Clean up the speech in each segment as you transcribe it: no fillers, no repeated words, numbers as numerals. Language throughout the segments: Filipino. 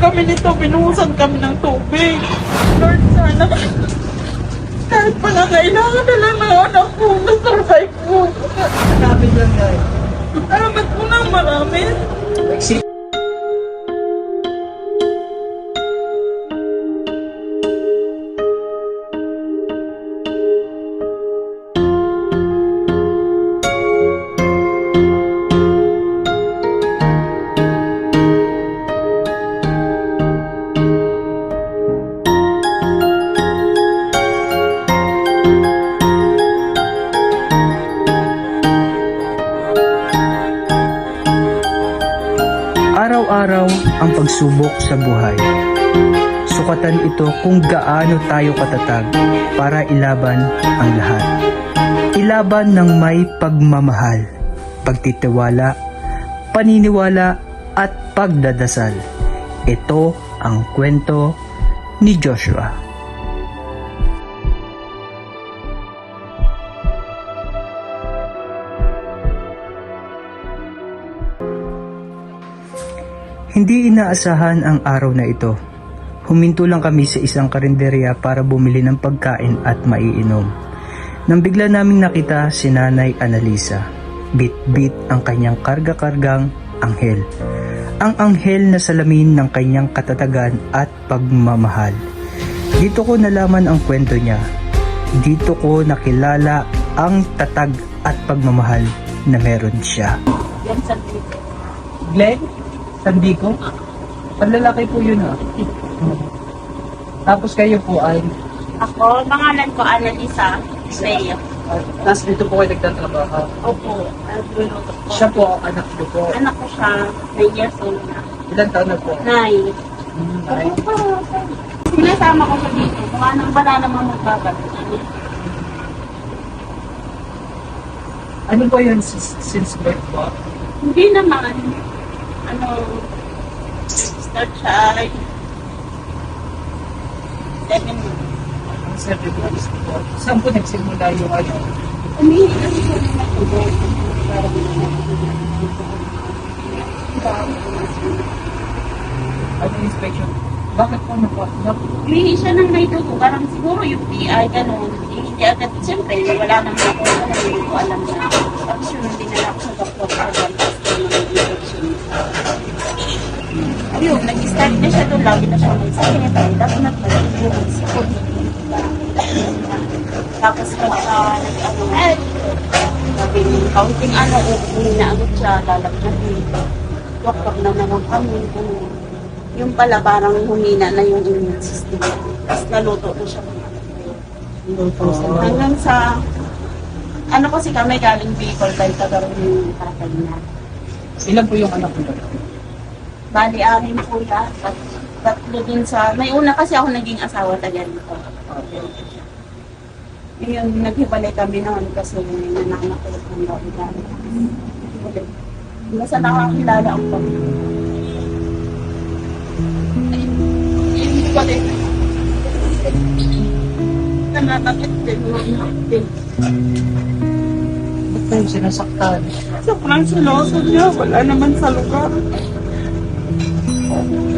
kami nito, binuhusan kami ng tubig. Lord, sana kahit pa na kailangan na lang ng anak ko, na-survive ko. Hanapin lang guys. Salamat po na marami. Araw-araw ang pagsubok sa buhay. Sukatan ito kung gaano tayo katatag para ilaban ang lahat. Ilaban ng may pagmamahal, pagtitiwala, paniniwala at pagdadasal. Ito ang kwento ni Joshua. Hindi inaasahan ang araw na ito. Huminto lang kami sa isang karinderya para bumili ng pagkain at maiinom. Nang bigla naming nakita si Nanay Analisa. Bit-bit ang kanyang karga-kargang anghel. Ang anghel na salamin ng kanyang katatagan at pagmamahal. Dito ko nalaman ang kwento niya. Dito ko nakilala ang tatag at pagmamahal na meron siya. Glenn? Sandico? Panlalaki po yun ha. Tapos kayo po ay? Ako, pangalan ko Annalisa Leo. Tapos dito po kayo nagtatrabaho. Opo, nagluluto ko. Siya po ang anak niyo po. Anak ko siya, 9 years old na. Ilan taon na po? 9. Ay, Sinasama ko siya dito. Kung anong wala naman magbabago. ano po yun since birth po? Hindi naman. Start siya ay 7 months. Ang 7 months po. Saan po nagsimula yung ano? Umihi kasi siya ng matubog. Ano inspection? Bakit po Umihi siya ng may dugo. Parang siguro yung PI, gano'n. Hindi agad. Siyempre, wala naman ako. Hindi ko alam na. Tapos yun, dinala ko sa doktor ko. Ayun, nag-start na siya doon. Lagi na siya may sakit. Tapos nagpapalagay yung sikot. Tapos pagka sabi niya, kaunting uminagot siya, lalagyan niya. Doktor na naman kami. Yung pala parang humina na yung immune system. Tapos naluto na siya. Hanggang sa, kasi kami galing Bicol dahil kagaroon yung tatay na. Ilan po yung anak mo? Bali, amin po lahat. Tatlo din sa, may una kasi ako naging asawa taga dito. Yung naghiwalay kami noon kasi nananak ko ng Robidan. Basta nakakilala ang pamilya. Hindi ko din. Nananakit din mo din. Ba't kayo sinasaktan? Sobrang siloso niya, wala naman sa lugar.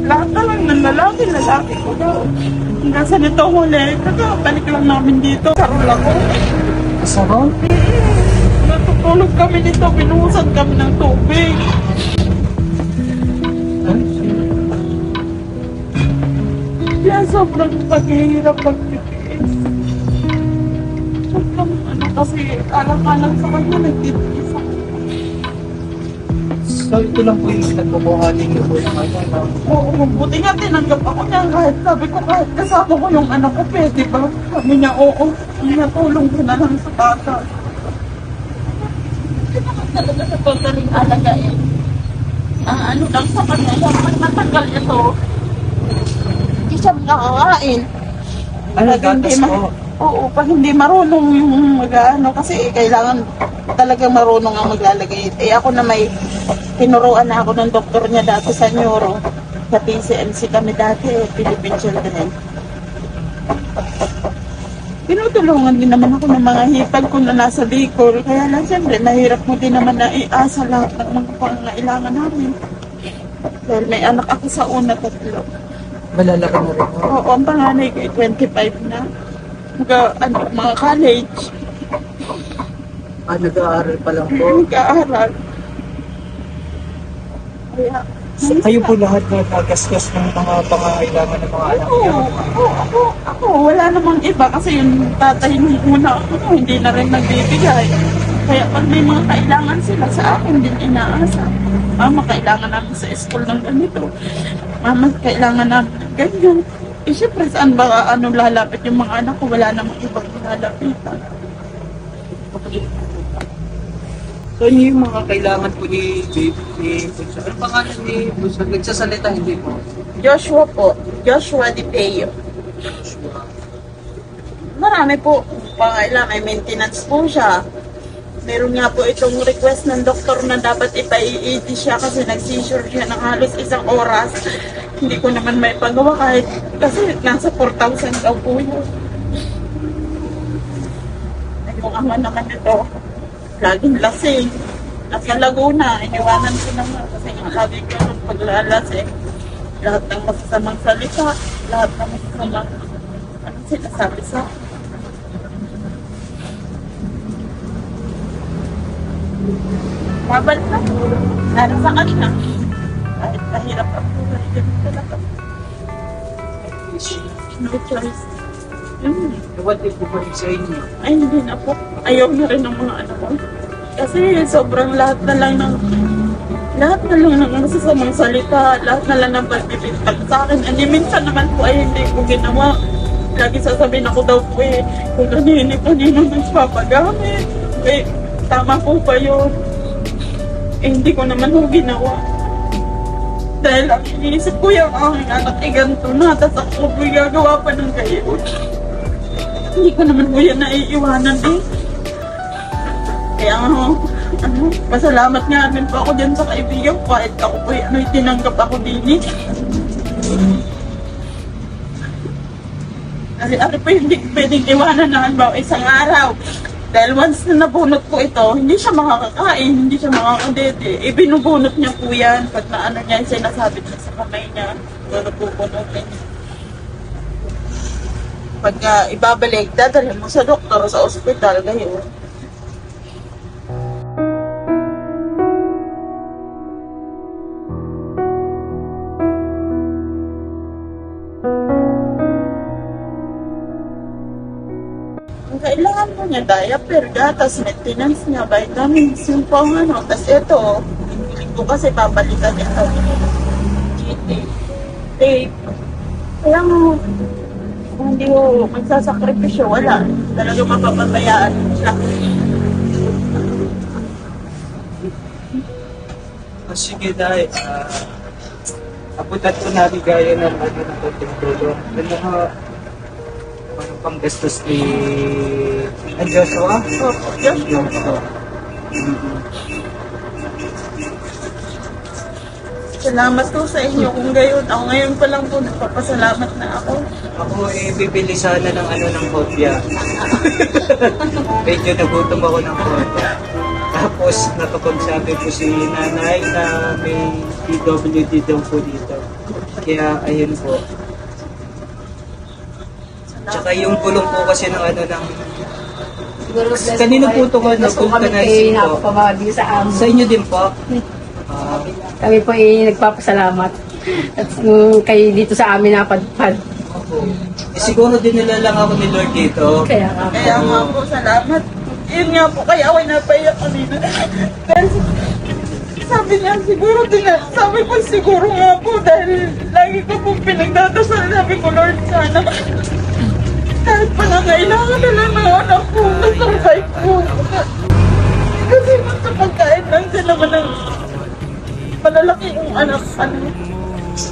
Lahat na lang ng lalaki ko daw. Hanggang sa nito huli, balik lang namin dito. Sarol ako. Kasarol? Natutulog kami nito, binuhusan kami ng tubig. Kaya sobrang paghihirap pagtitiis. Sobrang kasi alang-alang sa kanya, nagtitiis ako. So ito lang po yung pinagbubuhatin niyo po ng ano. Oo, mabuti nga tinanggap ako niya kahit sabi ko kahit kasama ko yung anak ko, pwede ba? Sabi niya, oo, natulong ko na lang sa bata. Hindi naman talaga sa totaling alaga eh. Lang sa kanya, pag matagal ito, hindi siya nakakain. Gatas po. Oo, pag hindi marunong yung kasi kailangan talagang marunong ang maglalagay. Ako na may tinuruan na ako ng doktor niya dati sa neuro. Sa PCMC kami dati, Philippine Children. Tinutulungan din naman ako ng mga hipag ko na nasa Bicol. Kaya lang siyempre, mahirap mo din naman na iasa lahat ng mga pangailangan namin. Dahil may anak ako sa una, 3. Malalaki na rin. Oo, ang panganay ko ay 25 na. Mga college, Nag-aaral pa lang po. nag-aaral. Kaya, Kayo po lahat na nagasgas ng mga pangangailangan ng mga anak niyo. ako, wala namang iba kasi yung tatay nung una ako, hindi na rin nagbibigay. Kaya pag may mga kailangan sila sa akin din inaasa. Mama, kailangan namin sa school ng ganito. Mama, kailangan namin ng ganyan. Eh, syempre, saan ba lalapit yung mga anak ko? Wala namang ibang lalapitan. So, yun yung mga kailangan po ni Bunso. Ano pangalan ni Bunso? Nagsasalita, hindi po. Joshua po. Joshua Di Peo. Marami po. Pangailangan, may maintenance po siya. Meron nga po itong request ng doktor na dapat ipa-EEG siya kasi nag-seizure siya ng halos 1 oras. Hindi ko naman may pagawa kahit kasi nasa 4,000 daw po yun. Ay, yung ama naman ito, laging lasing. Nasa Laguna, iniwanan ko naman kasi nga lagi ko nung paglalasing. Lahat ng masasamang salita, lahat ng masasamang sinasabi sa akin. Mabal na. Narasaan na. Kahit mahirap ang buhay, ganun talaga. No choice. What if po pa rin sa inyo? Ay, hindi na po. Ayaw na rin ng mga anak ko. Kasi sobrang lahat na lang ng masasamang salita, lahat na lang ng pagbibintag sa akin. And minsan naman po ay hindi ko ginawa. Lagi sasabihin ako daw po kung kanino nagpapagamit. Tama po ba yun? Hindi ko naman po ginawa. Dahil ang iniisip ko yung aking anak ay ganito na, tapos ako po gagawa pa ng gayon. Hindi ko naman po yan naiiwanan eh. Kaya pasalamat nga rin po ako dyan sa kaibigan ko kahit ako po tinanggap ako din eh. Ari po hindi pwedeng iwanan na halimbawa isang araw. Dahil once na nabunot po ito, hindi siya makakakain, hindi siya makakadete. Ibinubunot niya po yan pag na niya yung sinasabit niya sa kamay niya. Napupunutin. Pag ibabalik, dadalhin mo sa doktor, sa ospital, gayon. Kailangan mo niya diaper, gatas, maintenance niya, vitamins, yung pang Tapos ito, hindi ko kasi babalikan niya tape. Kaya mo, kung hindi mo magsasakripisyo, wala. Talaga mapapabayaan siya. Sige, dahil abutan ko namin gaya ng konting tulong. Ano pang gastos ni Joshua? Opo, Joshua. Salamat po sa inyo kung gayon. Ako ngayon pa lang po nagpapasalamat na ako. Ako bibili sana ng ng kopya. Medyo nagutom ako ng kopya. Tapos nakapagsabi po si nanay na may PWD daw po dito. Kaya ayun po. Tsaka yung pulong po kasi ng kanino po ito ka na vulcanizing po? Sa inyo din po? Kami po ay nagpapasalamat. At kayo dito sa amin napadpad. Siguro din nilalang ako ni Lord dito. Kaya nga po, salamat. Yun nga po, kaya ako'y napaiyak kanina. Dahil sabi niya, sabi ko siguro nga po, dahil lagi ko po pinagdadasal, sabi ko, Lord, sana kahit pangangailangan na lang ng anak ko, na-survive ko. Kasi sa pagkain lang sila malalaki yung anak.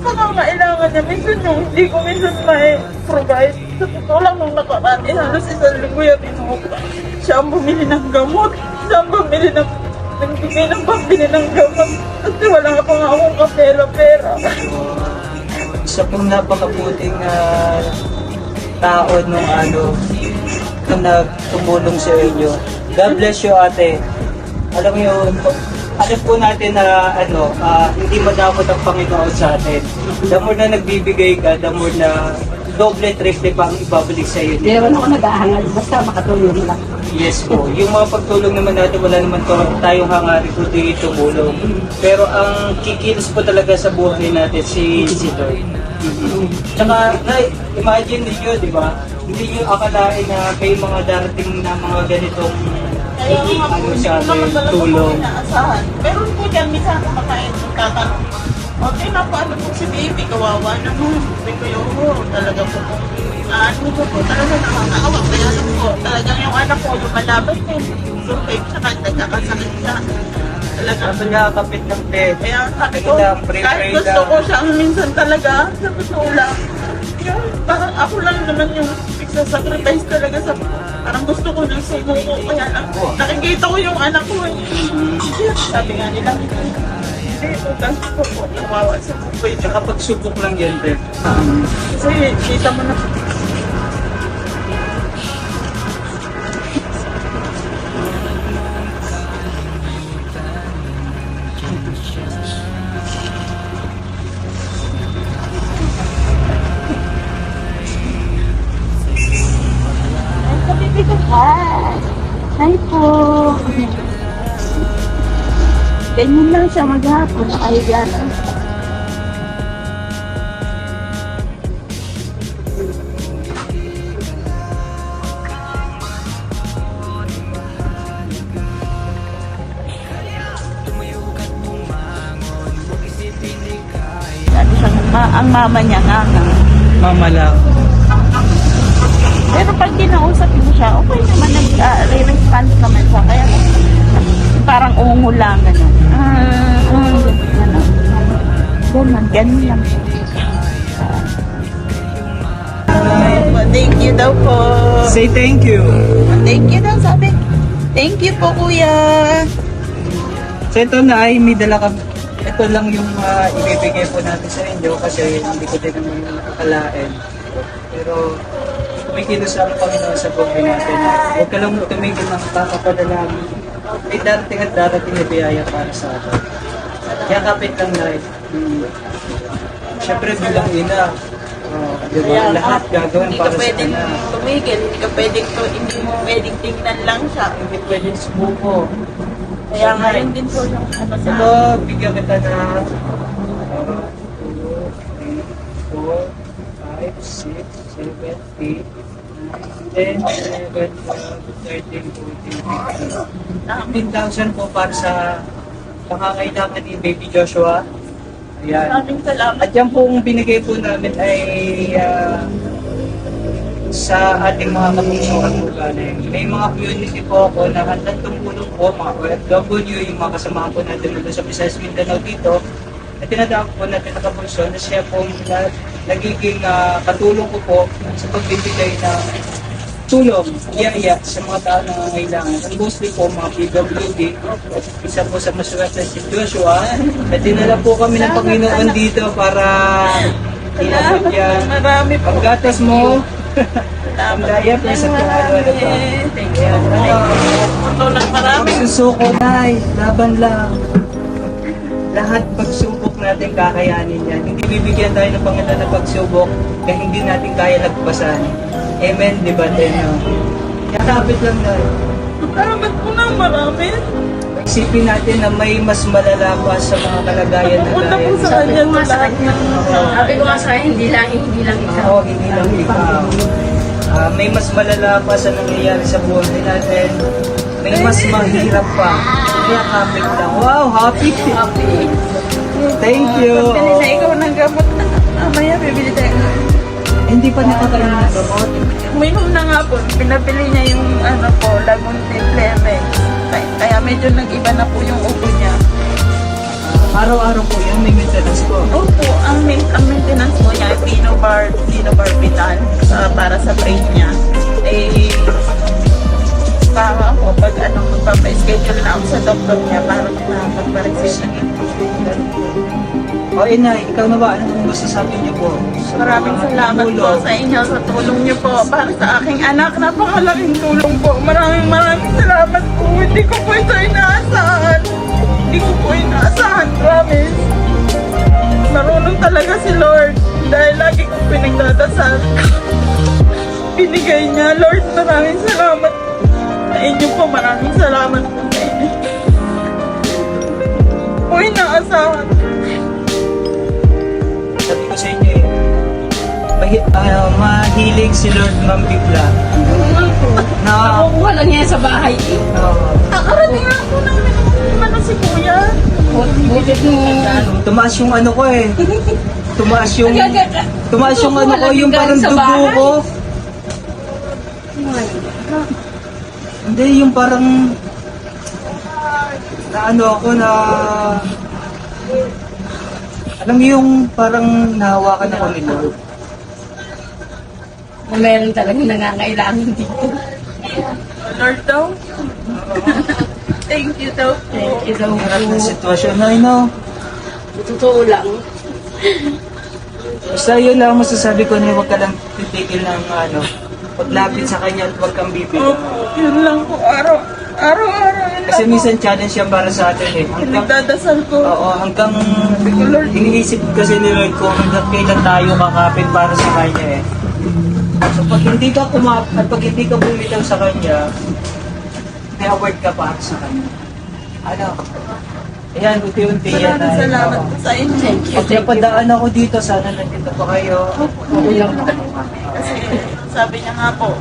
Pangangailangan niya, minsan yung hindi ko minsan may-provide. Sa totoo lang nung nakaraan, halos 1 linggo yan inuupa. Siya ang bumili ng gamot. Siya ang bumili nagbigay ng pambili ng gamot. Kasi wala pa nga akong kapera-pera. Isa pong napakabuting tao nung nung nagtumulong sa inyo. God bless you, ate. Alam mo yun, alam po natin na hindi madamot ang Panginoon sa atin. The more na nagbibigay ka, the more na doble, triple pa ang ibabalik sa iyo. Meron ako nag-ahangal, basta makatulong lang. Yes po. Yung mga pagtulong naman natin, wala naman tayong hangarin kundi tumulong. Pero ang kikilos po talaga sa buhay natin si Lord. Tsaka, imagine ninyo, di ba? Hindi nyo akalain na may mga darating na mga ganitong Kaya nga po, hindi sa ko naman atin, talaga po tulong. inaasahan. Pero po dyan, minsan kumakain, tatanong. Okay na po, ano po si baby, kawawa naman. Sabi ko yung talaga po po. Ano po talaga nakakaawa. Kaya lang po, talagang yung anak ko, lumalaban din. Survive siya kahit nagkakasakit siya. Talaga. Kaso nakakapit ng bed. Kaya sabi ko, Kaya pray kahit gusto lang. ko siyang minsan talaga, sa totoo lang. Yung, parang ako lang naman yung sacrifice talaga sa parang gusto ko ng sumuko. Kaya lang, nakikita ko yung anak ko. Sabi nga nila, hindi, utas ko po, kawawa sa buhay. Tsaka pagsubok lang yan, Beth. Kasi kita mo na, Hi po. Ganyan lang siya maghapon, nakahiga lang. sabi siya, ang mama niya nga. Mama lang. Pero pag kinausap mo siya, okay naman, nag-response naman siya. Kaya parang ungo lang, gano'n. Ganun lang. Thank you daw po. Say thank you. Thank you daw, sabi. Thank you po, kuya. So ito na ay may dala ka. Ito lang yung ibibigay po natin sa inyo kasi hindi ko din naman akalain. Pero kumikilos ang Panginoon sa buhay natin. Huwag ka lang tumigil ng kakapadalangin. May darating at darating na biyaya para sa atin. Kaya kapit lang na Siyempre bilang ina, diba? Lahat gagawin Hindi ka para sa pwedeng kanya. tumigil, hindi mo pwedeng tingnan lang siya. Hindi pwedeng sumuko. Kaya nga rin din po yung ano sa Ito, bigyan kita na 2, 3, 4, 5, 6, 7, 8, 9, 10, 11, 12, 13, 14, 15. 15,000 po para sa pangangailangan ni Baby Joshua. Ayan. Maraming salamat. At yan pong binigay po namin ay sa ating mga kapusuhan po galing. May mga community po ako na handang tumulong po, mga OFW, yung mga kasamahan po natin dito sa Visayas Mindanao dito. At tinatawag po natin na kapulsyon na siya po nagiging katulong ko po sa pagbibigay ng tulong, iya sa mga tao na nangangailangan. At mostly po mga PWD, isa po sa maswerte si Joshua. At dinala po kami ng Panginoon dito para inabot yan. Marami po. Paggatas mo, ang daya po sa pangalawa na to. Thank you. Ito lang marami. Susuko na, laban lang. Lahat pagsubok natin kakayanin yan. Hindi bibigyan tayo ng Panginoon na pagsubok kaya hindi natin kaya lagpasan. Amen, di ba tayo? Kapit lang na. Salamat po na marami. Isipin natin na may mas malala pa sa mga kalagayan na Punta po tayo. sa kanya Sabi ko nga sa kanya, sabi ko nga sa kanya, hindi lang ikaw. Oo, hindi lang ikaw. May mas malala pa sa nangyayari sa buhay natin. May mas mahirap pa. Kaya kapit lang. Wow, happy. Thank you. Pili na ikaw ng gamot. Mamaya bibili tayo. Hindi pa nakakain ng gamot. Uminom na nga po. Pinabili niya yung ano po, Lagunte Clemex. Kaya medyo nag-iba na po yung ubo niya. Araw-araw po yan, may maintenance po. Opo, ang maintenance po niya ay phenobarbital para sa brain niya. Eh, para ako, pag magpapa-schedule na ako sa doktor niya para magpa-receive ng O Inay, ikaw na ba? Anong masasabi niyo po? Maraming salamat po sa inyo sa tulong niyo po para sa aking anak. Napakalaking tulong po. Maraming salamat po. Hindi ko po ito inaasahan. Hindi ko po inaasahan, promise. Marunong talaga si Lord. Dahil lagi kong pinagdadasal. Binigay niya. Lord, maraming salamat sa inyo po. Maraming salamat po sa inyo. Po inaasahan. Sabi ko sa inyo mahilig si Lord mambigla. Na, Nakukuha lang niya sa bahay. Nakarating nga po namin ano si Kuya. Butit mo. tumaas yung ano ko eh. Tumaas yung ano ko, yung parang Sa dugo bahay? ko. Hindi, yung parang na ano ako na alam mo yung parang nahawakan ako ni Lord. Meron talagang nangangailangan dito. Lord daw. Thank you daw po. Thank you daw Harap po. ng sitwasyon na no. Totoo lang. Basta yun lang masasabi ko na huwag ka lang titigil ng ano, paglapit sa kanya at huwag kang bibigyan. Opo, yun lang po. Araw-araw. Yun Kasi lang po. minsan challenge yan para sa atin eh. Pinagdadasal ko. Oo, hanggang iniisip kasi ni Lord ko hanggang kailan tayo kakapit para sa kanya eh. So pag hindi ka at pag hindi ka bumitaw sa kanya, may award ka para sa kanya. Ano? Ayan, unti-unti yan. Maraming salamat po sa inyo. Thank you. Pag napadaan ako dito, sana nandito pa kayo. Kasi sabi niya nga po,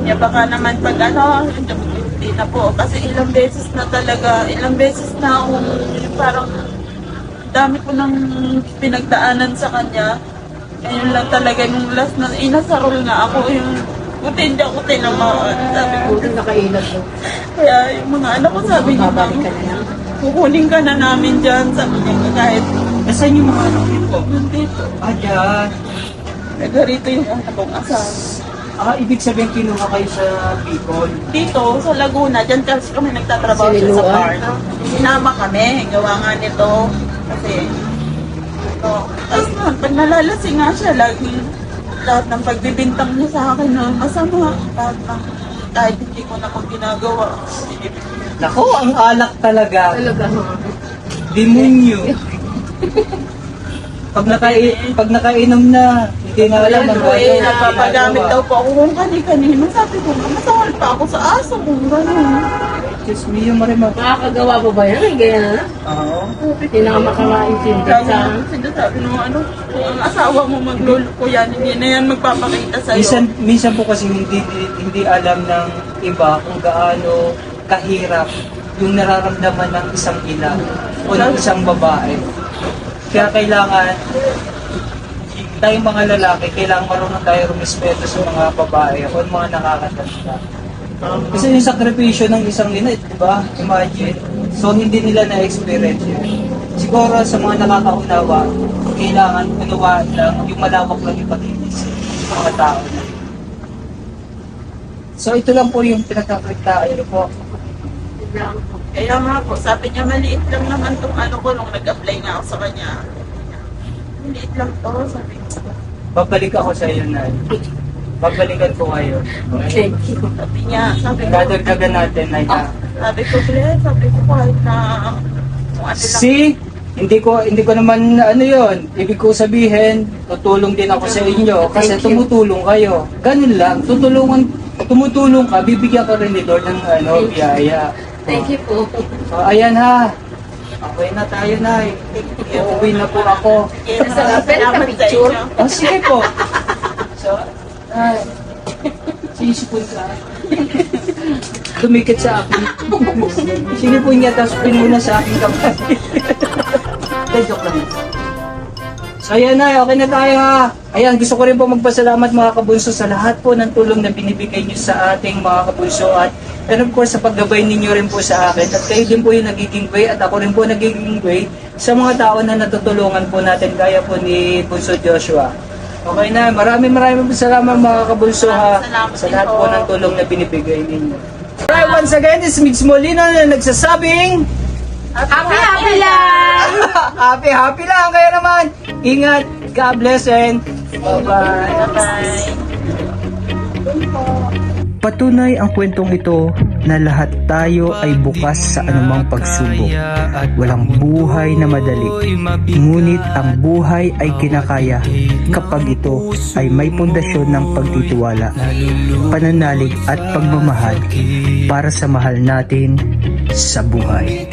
niya baka naman pag ano, hindi na po. Kasi ilang beses na akong parang dami ko nang pinagdaanan sa kanya. Ngayon lang talaga nung last na inasarol nga ako yung buti hindi ako tinamaan. Sabi ko, Buti nakailag mo. kaya yung mga anak ko sabi niya, Babalik ka na lang. kukunin ka na namin dyan. Sabi niya kahit Nasaan yung mga anak niyo po? nandito. Dyan. Nagarito yung anak kong asawa. Ibig sabihin kinuha kayo sa Bicol. Dito, sa Laguna, dyan kasi kami nagtatrabaho Sa sa Liloan? barn. Sinama kami, gawa nga nito. Kasi, tapos na, pag nalalasing nga siya, laging lahat ng pagbibintang niya sa akin na masama. Kahit hindi ko na pag ginagawa. Nako, ang alak talaga. Talaga. Demonyo. Pag nakainom na, hindi na alam ang Eh, nagpapagamit daw po ako kung kani-kanino. Sabi ko, masawal pa ako sa aso kung gano'n. Diyos mio, Marimar. Makakagawa pa ba yan? Ganyan na? Oo. Hindi na ka makakaintindi Sabi sa... sinasabi nung ano, kung ang asawa mo maglolo ko yan, hindi na yan magpapakita sa'yo. Minsan po kasi hindi alam ng iba kung gaano kahirap yung nararamdaman ng isang ina o ng isang babae. Kaya kailangan tayong mga lalaki, kailangan marunong tayo rumispeto sa mga babae o mga nakakatanda. Kasi yung sakripisyo ng isang ina, di ba? Imagine. So hindi nila na-experience yun. Siguro sa mga nakakaunawa, kailangan unawaan lang yung malawak lang yung pag-iisip sa mga tao. So ito lang po yung pinagkakritaan niyo po. Kaya nga po, sabi niya maliit lang naman tong ano ko nung nag-apply nga ako sa kanya. Maliit lang to, sabi ko. Babalik ako sa iyo na. Babalikan ko kayo. Thank you. Sabi niya, sabi ko, Dadagdagan natin na ita. sabi ko, sabi ko kahit na kung ano lang. See? Hindi ko naman ano yon. Ibig ko sabihin, tutulong din ako sa inyo kasi Thank you. tumutulong kayo. Ganun lang, tumutulong ka, bibigyan ka rin ni Lord ng biyaya. Thank you po. So ayan ha. Okay na tayo na. Uuwi na po ako. Kaya salamat sa picture? inyo. Oh, sige po. So, sinisipon ka. Tumikit sa akin. Sinipon niya, tapos pinuna sa akin kamay. Joke lang. So ayan na, okay na tayo ha. Ayan, gusto ko rin po magpasalamat mga kabunso sa lahat po ng tulong na binibigay niyo sa ating mga kabunso at and of course sa paggabay ninyo rin po sa akin at kayo din po yung nagiging way at ako rin po nagiging way sa mga tao na natutulungan po natin gaya po ni Bunso Joshua. Okay na, maraming salamat mga kabunso ha sa lahat po ng tulong na binibigay ninyo. Alright, once again, this is Migs Molina na nagsasabing Happy lang! happy lang kayo naman. Ingat, God bless and bye-bye. Bye-bye. Patunay ang kwentong ito na lahat tayo ay bukas sa anumang pagsubok. Walang buhay na madali, ngunit ang buhay ay kinakaya kapag ito ay may pundasyon ng pagtitiwala, pananalig at pagmamahal para sa mahal natin sa buhay.